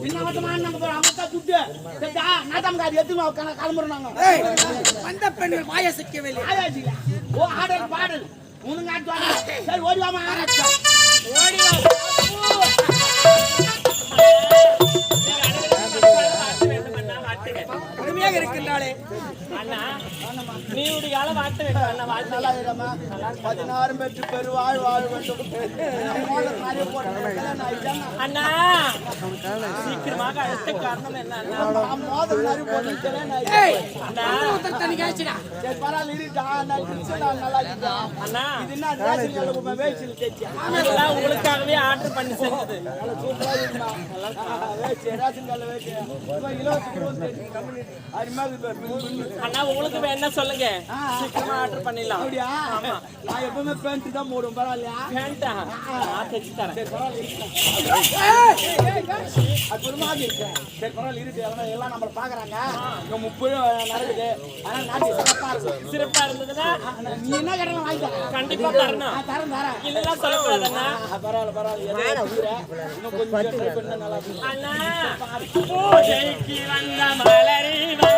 இன்னும் மட்டுமா நம்ம அமத்தா சுட்டு நாட்டாம் காரி எடுத்து கிளம்புறோம் நாங்க வந்த பெண்கள் வாயசிக்கவில்லை. ஓ ஆடல் பாடல் முனுங்காட்டு சரி ஓடிவாமா ஓடிவா கடுமையாக இருக்கின்றாளே அண்ணா நீ ஒரு கால வாட்ட வேண்டும் அண்ணா வாழ்த்து நல்லா இருக்கமா 16 பெற்று பெருவாழ் வாழ வேண்டும் அண்ணா சீக்கிரமாக அடுத்த காரணம் என்ன அண்ணா மோதல் மாதிரி போட்டு அண்ணா நிகழ்ச்சிடா பரவாயில்ல இருக்கா நல்லா இருக்கா அண்ணா இது என்ன ரேஷன் வேச்சில் கேட்டியா அதெல்லாம் உங்களுக்காகவே ஆர்டர் பண்ணி செஞ்சது சூப்பரா இருக்குமா வேச்சி ரேஷன் கார்டுல வேச்சி இலவச அண்ணா உங்களுக்கு வேணா சொல்லுங்க சீக்கிரமா ஆர்டர் பண்ணிடலாம் அப்படியா நான் எப்பவுமே பேண்ட் தான் போடுவேன் பரவாயில்லையா பேண்டா நான் தைச்சு தரேன் அற்புதமாக இருக்கேன் சரி பரவாயில்ல இருக்கு எல்லாம் நம்மளை பாக்குறாங்க இங்க 30 நடக்குது ஆனா நாட்டு சிறப்பா இருந்ததுன்னா நீ என்ன கடனை வாங்கி தர கண்டிப்பா தரணும் தரேன் தரேன் இல்லைன்னா சொல்லக்கூடாதுண்ணா பரவாயில்ல பரவாயில்ல இன்னும் கொஞ்சம் ட்ரை பண்ணா நல்லா இருக்கும் அண்ணா பூஜைக்கு வந்த மலரிவா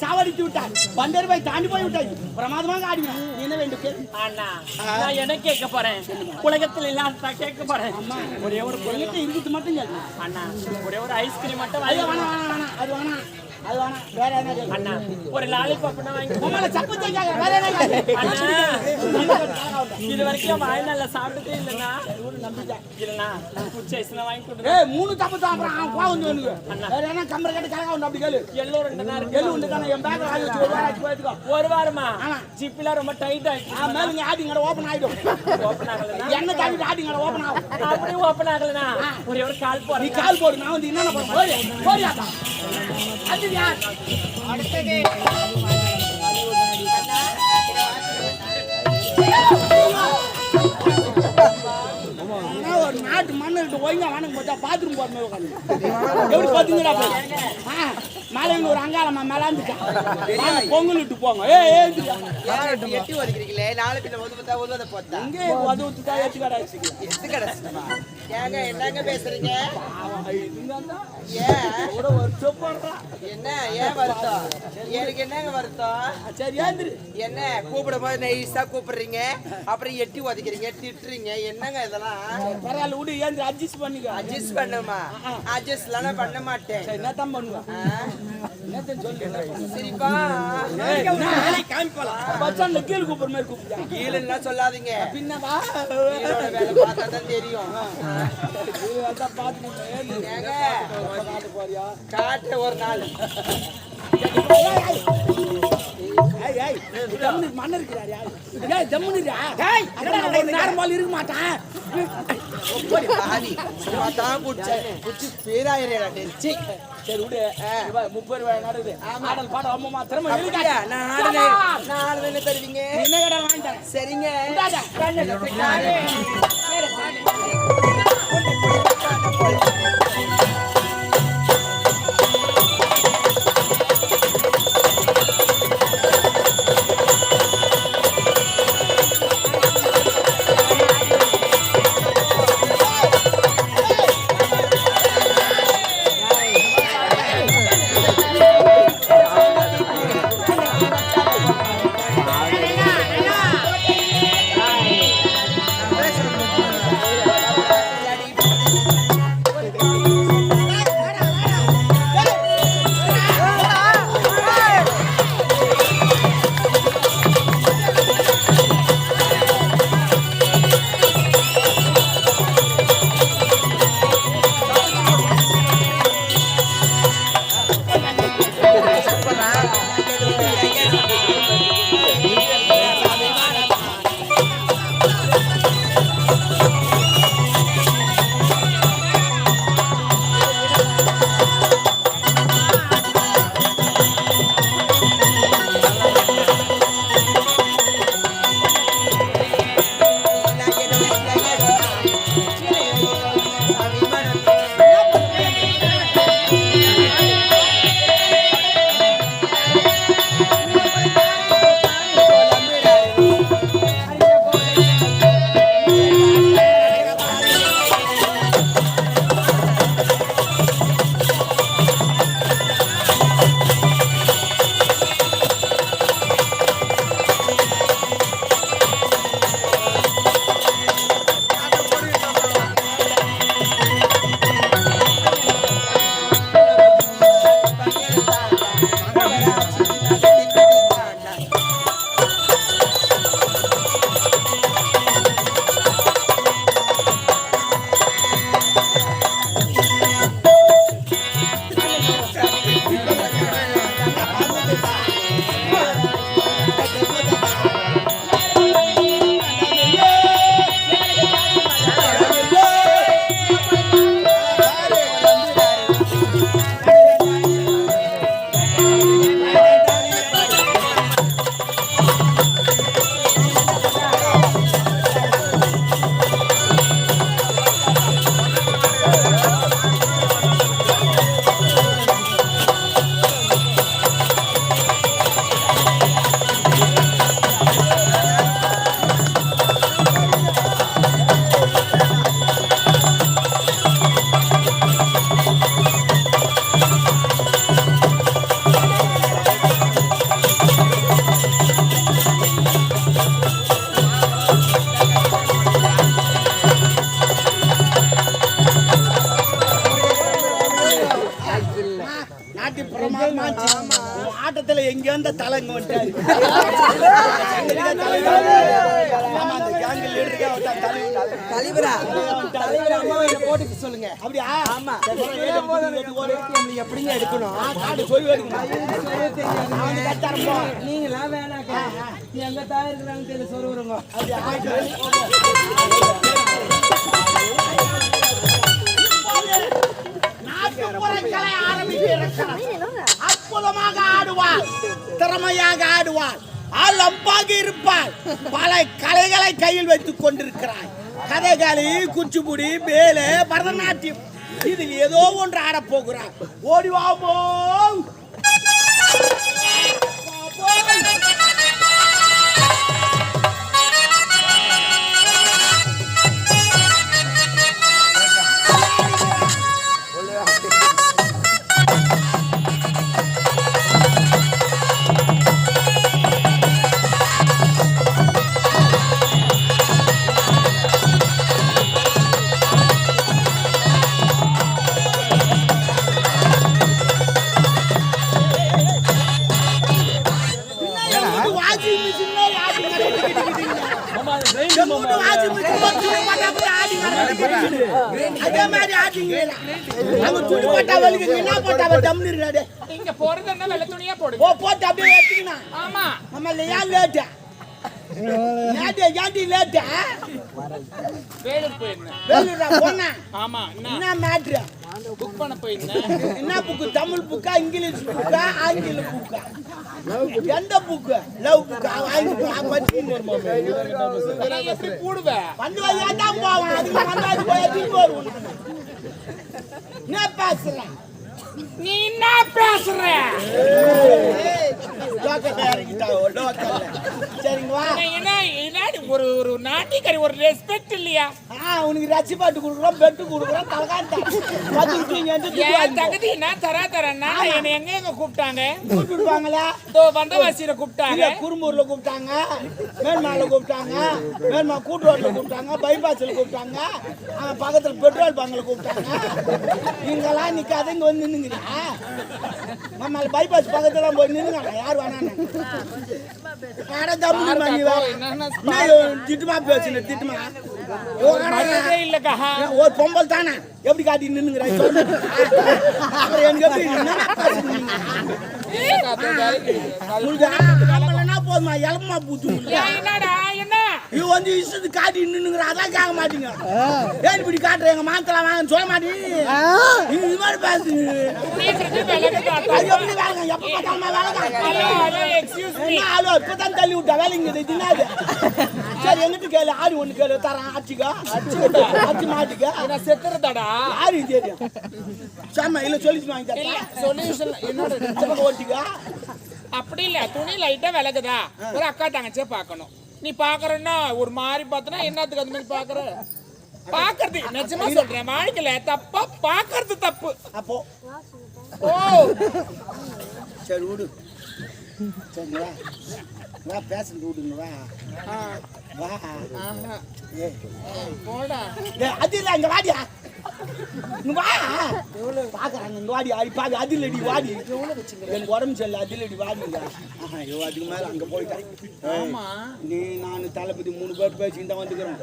சாவடித்து விட்டார் பண்டர் போய் தாண்டி போய் விட்டார் பிரமாதமாக ஆடினார் என்ன வேண்டும் அண்ணா நான் என்ன கேட்க போறேன் உலகத்துல இல்லாத கேட்க போறேன் ஒரே ஒரு எங்கிட்ட இருந்துட்டு மட்டும் கேட்க அண்ணா ஒரே ஒரு ஐஸ்கிரீம் மட்டும் அது வேணாம் அது வேணாம் அது வேணாம் வேற என்ன அண்ணா ஒரு லாலிபாப் வாங்கி உங்களை சப்பு தேய்க்காக வேற என்ன அண்ணா இது வரைக்கும் வாய் நல்லா சாப்பிட்டதே இல்லைண்ணா நம்பிட்டேன் இல்லைண்ணா பிடிச்ச ஐஸ்லாம் வாங்கி கொடுங்க ஏய் 3 தப்பு சாப்பிட்றான் அவன் கோவம் வந்து வேணுங்க வேற என்ன கம்பரை கட்டு கலக்க உண்டு அப்படி கேளு எல்லோ 2 நாள் எல்லு உண்டு தானே என் பேக்ல வாங்கி வச்சு ஒரு வாரம் ஆச்சு போயிட்டுக்கோ ஒரு வாரமா ஜிப்ல ரொம்ப டைட் ஆயிடுச்சு மேலுங்க ஆட்டிங்கட ஓபன் ஆயிடும் ஓபன் ஆகலனா என்ன தாண்டி ஆட்டிங்கட ஓபன் ஆகும் அப்படியே ஓபன் ஆகலனா ஒரே ஒரு கால் போறேன் நீ கால் போடு நான் வந்து என்ன பண்ண போறியாடா அது யார் அடுத்தது ஒரு நாட்டு மண்ணு ஒழுங்கா வணங்க போச்சா பாத்ரூம் போறமே உட்காந்து எப்படி பாத்தீங்களா மலையில் ஒரு அங்காளம்மா மேலாந்துட்டான் பொங்கல் விட்டு போங்க எட்டி ஒதுக்கிறீங்களே நாலு பின்ன உதவத போட்டா இங்கே உதவுத்துட்டா ஏற்று கடை எத்து கிடைச்சிட்டுமா ஏங்க என்னங்க பேசுறீங்க கூட வருஷம் போடுறான் என்ன ஏன் வருத்தம் எனக்கு என்னங்க வருத்தம் சரி ஏந்திரு என்ன கூப்பிடும் போது நைஸா கூப்பிடுறீங்க அப்புறம் எட்டி ஒதுக்கிறீங்க திட்டுறீங்க என்னங்க இதெல்லாம் பரவாயில்ல விடு ஏந்திரு அட்ஜஸ்ட் பண்ணிக்க அட்ஜஸ்ட் பண்ணுமா அட்ஜஸ்ட்லாம் பண்ண மாட்டேன் என்னத்தான் பண்ணுவேன் என்னத்தான் சொல்லு சரிப்பா பச்சான்ல கீழே கூப்பிடுற மாதிரி கூப்பிட்டா கீழே சொல்லாதீங்க பின்னவா கீழோட வேலை பார்த்தா தான் தெரியும் ஏங்க காட்டு ஒரு நாள் மண்ணு இருக்கிறாரியா நேரம் போல இருக்க மாட்டான் சரி விடு 30 ரூபாய் நடக்குது ஆடல் பாடம் அம்மா திறமை தருவீங்க என்ன கடை வாங்கி தரேன் சரிங்க ஆட்டத்துல எங்க வந்த தலைங்க வந்துட்டாரு போட்டுக்கு சொல்லுங்க அப்படியா ஆமா எப்படிங்க எடுக்கணும் சொல்லி எடுக்கணும் நீங்களா வேணாக்கா எங்க தாய் இருக்கிறாங்க தெரியல சொல்லுறோங்க அற்புதமாக ஆடுவாள், திறமையாக ஆடுவாள், அலம்பாக இருப்பாள். பல கலைகளை கையில் வைத்துக் கொண்டிருக்கிறாய். கதைகளி, குச்சிப்புடி, மேலே, பரதநாட்டியம் இதில் ஏதோ ஒன்று ஆட போகிறான். ஓடி வா போ. இங்க போறது என்ன வெள்ளை துணியா போடு. போட்டு அப்படியே எடுத்துக்கணும். ஆமா நம்ம ஏன் லேட்டா ஏன்டி லேட்டா வேலூர் போயிருந்தேன். வேலூரா போனா? ஆமா என்ன மேட்ரு? புக் பண்ண போயிருந்தேன். என்ன புக்கு? தமிழ் புக்கா, இங்கிலீஷ் புக்கா, ஆங்கில புக்கா? எந்த புக்கு? லவ் புக்கா? எப்படி கூடுவேன் வந்து ஏதான் போவான். அதுக்கு வந்தாது போய் திரும்ப வருவோம். என்ன பேசுறேன்? நீ என்ன பேசுற? ஒரு ஒரு நாட்டிக்கறி ஒரு ரெஸ்பெக்ட் இல்லையா? உனக்கு ரசி பாட்டு கொடுக்குறோம், பெட்டு கொடுக்குறோம், தலகாண்டா தகுதி என்ன தரேன்னா என்ன எங்க கூப்பிட்டாங்க? கூப்பிட்டுருப்பாங்களா? வந்தவாசியில கூப்பிட்டாங்க, குறும்பூர்ல கூப்பிட்டாங்க, மேல்மால கூப்பிட்டாங்க, மேல்மா கூட்டுரோட்ல கூப்பிட்டாங்க, பைபாஸ்ல கூப்பிட்டாங்க, பக்கத்துல பெட்ரோல் பங்க்ல கூப்பிட்டாங்க. இங்கெல்லாம் நிக்காத, இங்க வந்து நின்னுங்க. நம்ம பைபாஸ் பக்கத்துல போய் நின்னுங்க. யார் வேணான்னு திட்டுமா பேசுன திட்டுமா இல்லக்கா. ஒரு பொம்பல் தானே எப்படி காட்டி நின்னுங்கிற போதுமா இளமா பூத்து இது வந்து இஷ்டத்து காட்டி நின்னுங்கிற அதான் கேட்க மாட்டீங்க. ஏன் இப்படி காட்டுற எங்க மாத்தலாம் வாங்கன்னு சொல்ல மாட்டீங்க. இது மாதிரி பேசு எப்படி வேலைங்க எப்ப பார்த்தாலுமா வேலை இப்பதான் தள்ளி விட்டா வேலைங்க தின்னாது. சரி எங்கிட்ட கேளு, ஆடி ஒண்ணு கேளு தரேன். ஆச்சுக்கா ஆச்சு மாட்டுக்கா நான் செத்துறதாடா. ஆரி தெரியும் சாமா இல்ல சொல்லிச்சு வாங்கி தரேன். சொல்யூஷன் என்னோட ஓட்டிக்கா. அப்படி இல்ல, துணி லைட்டா விலகுதா, ஒரு அக்கா தங்கச்சியா பாக்கணும். நீ பாக்குறன்னா ஒரு மாதிரி பார்த்தனா என்னத்துக்கு அந்த மாதிரி பாக்குற? பாக்குறது நிஜமா சொல்றேன், வாழ்க்கையில தப்பா பாக்குறது தப்பு. அப்போ ஓ சரி விடு. சரிங்களா வா பேசுறது விடுங்க. வா வா போடா. அது இல்ல இங்க வாடியா வா பாக்குறாங்க. இங்க வாடி ஆடி பாக்க. அதிலடி வாடி எனக்கு உடம்பு சரியில்லை. அதிலடி வாடிங்க. அதுக்கு மேல அங்க போயிட்டேன். நீ நான் தளபதி 3 பேர் பேசிட்டு தான் வந்துக்கிறோம்.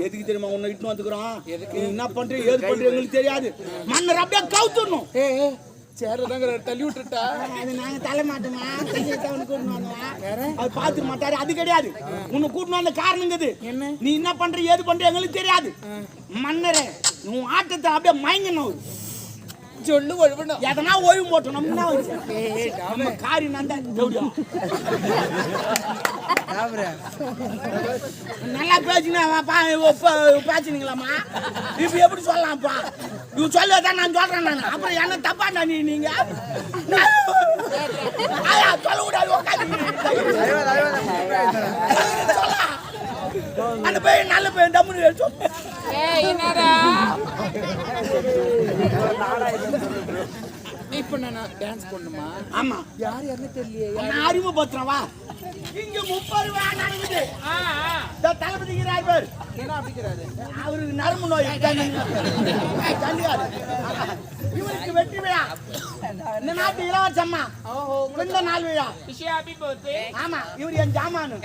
எதுக்கு தெரியுமா உன்னை இட்டு வந்துக்கிறோம்? நீ என்ன பண்ற ஏது பண்ற எங்களுக்கு தெரியாது. மன்னர் அப்படியே கவுத்துடணும். சேரதாங்க தள்ளி விட்டுட்டா. அது நாங்க தள்ள மாட்டோமா? கூட்டின்னு வந்தோம். அவர் பார்த்துக்க மாட்டாரு. அது கிடையாது. உன்னை கூட்டின்னு வந்த காரணங்கிறது நீ என்ன பண்ற ஏது பண்ற எங்களுக்கு தெரியாது. மன்னரே உன் ஆட்டத்தை அப்படியே மயங்கணும். சொல்லு ஒழுவணும். எதனா ஓய்வு போட்டோம். நம்ம காரி நந்தா நல்லா பேசினா பேசுனீங்களாம்மா? இப்ப எப்படி சொல்லலாம்ப்பா? இவ சொல்லதான் நான் சொல்றேன். நான் அப்புறம் என்ன தப்பா நீங்க சொல்ல கூடாது. அந்த பையன் நல்ல பையன் தம்முன்னு இப்ப நான் டான்ஸ் பண்ணுமா? ஆமா. யார் யாருன்னு தெரியலையே. நான் அறிமுகப்படுத்துறேன். வா இங்க 30 ரூபா நடக்குது. தளபதி பேர் என்ன அப்படிங்கிறாரு? அவருக்கு நரம்பு நோய். இவருக்கு வெற்றி விழா. இந்த நாட்டு இளவரசம்மா இந்த நாள் விழா. ஆமா இவர் என் ஜாமானு.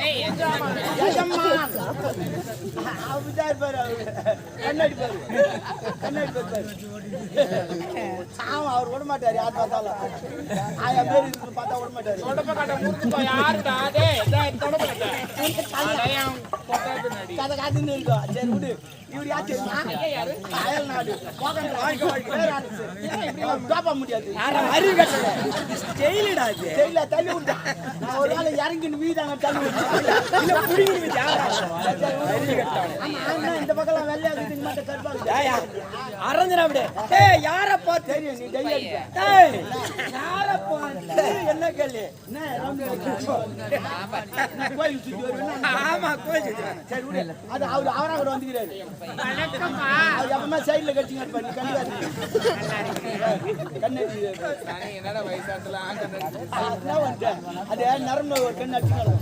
ஆமா அவர் விட மாட்டாரு. யார் பார்த்தாலும் பார்த்தா விட மாட்டாரு. கதை காத்துன்னு இருக்கோம். சரி விடு. இவர் யார் தெரியுமா? ஐயா யாரு? அயல் நாடு தோப்ப முடியாது. அறிவு கட்டல ஜெயிலுடா இது. தெரியல தள்ளி விட்டேன். நான் ஒரு வேளை இறங்கின்னு வீதாங்க தள்ளி விட்டேன். இல்ல புடிங்கிட்டு யாரா ஆமா, இந்த பக்கம் வெள்ளையா வீட்டுக்கு மட்டும் கருப்பாங்க. அரஞ்சனா அப்படியே டேய் யாரப்பா தெரியும் நீ டெய்லி அடிப்ப. டேய் யாரப்பா என்ன கேளு என்ன ரவுண்ட் அடிக்க? நான் கோயில் சுத்தி வருவேன். ஆமா கோயில் சரி விடு. அது அவரா கூட வந்துக்கிறாரு. அது எப்பவுமே சைடுல கட்டிங்க இருப்பாரு. நீ கண்ணு நானே என்னடா வயசாத்துல அது நரம்பு ஒரு கண்ணு அடிச்சுக்கலாம்.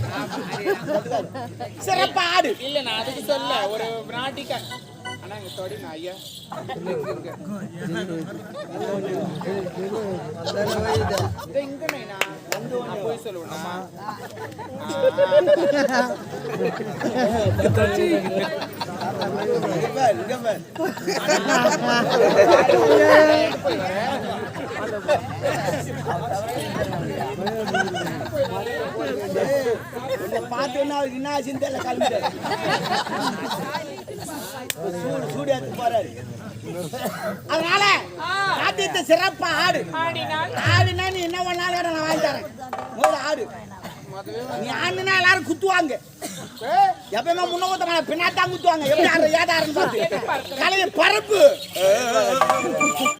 சிறப்பா ஆடு. இல்ல நான் அதுக்கு சொல்ல ஒரு நாட்டிக்க ஆனா இங்க தொடி நான் ஐயா இங்க நைனா நான் போய் சொல்லுவேனா பார்த்தோன்னா அவருக்கு என்ன ஆச்சுன்னு தெரியல. கிளம்பிட்டாரு. சூடு எடுத்து போறாரு. அதனால ஆத்தியத்தை சிறப்பா ஆடு. ஆடுனா நீ என்ன பண்ணாலும் நான் வாங்கி தரேன். முதல்ல ஆடு. நீ ஆடுனா எல்லாரும் குத்துவாங்க. எப்பயுமே முன்ன ஊத்த பின்னாத்தான் குத்துவாங்க. எப்படி ஆடுற ஏதாருன்னு பார்த்து கலையை பரப்பு.